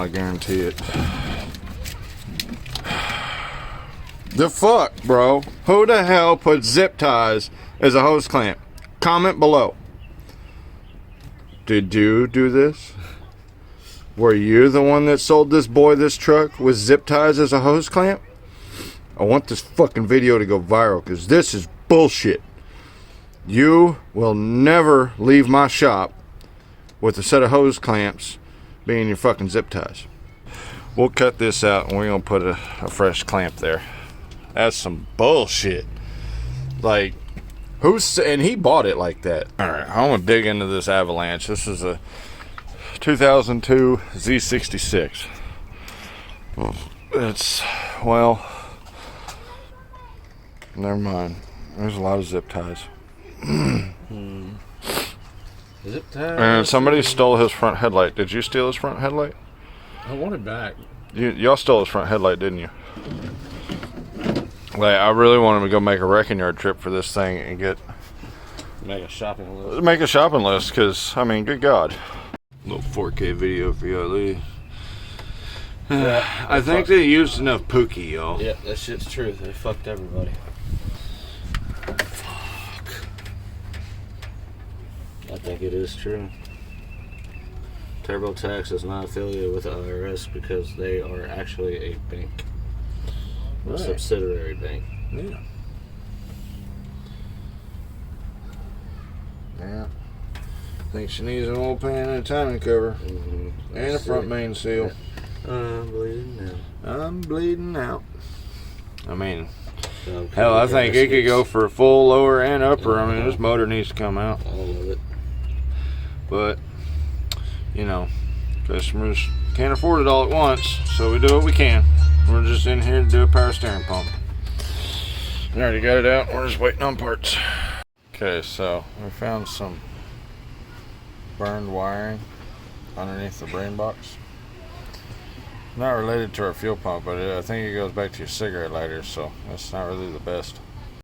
I guarantee it. The fuck, bro? Who the hell put zip ties as a hose clamp? Comment below. Did you do this? Were you the one that sold this boy this truck with zip ties as a hose clamp? I want this fucking video to go viral because this is bullshit. You will never leave my shop with a set of hose clamps being your fucking zip ties. We'll cut this out and we're gonna put a fresh clamp there. That's some bullshit. Like, and he bought it like that. All right, I'm gonna dig into this Avalanche. This is a 2002 Z66. It's, well, never mind. There's a lot of zip ties. Zip ties. And somebody stole his front headlight. Did you steal his front headlight? I want it back. Y'all stole his front headlight, didn't you? Like, I really want him to go make a wrecking yard trip for this thing and Make a shopping list. make a shopping list, because, I mean, good God. Little 4K video for y'all, Lee. I think they used enough Pookie, y'all. Yeah, that shit's true. They fucked everybody. Fuck. I think it is true. TurboTax is not affiliated with the IRS because they are actually a bank. A subsidiary bank. Yeah. Yeah. Think she needs an oil pan and a timing cover. Mm-hmm. And a front main seal. I'm bleeding now. I'm bleeding out. I mean, hell, I think it could go for a full lower and upper. I mean, this motor needs to come out. All of it. But, you know, customers can't afford it all at once, so we do what we can. We're just in here to do a power steering pump. I already got it out. We're just waiting on parts. Okay, so we found some burned wiring underneath the brain box. Not related to our fuel pump, but I think it goes back to your cigarette lighter, so that's not really the best.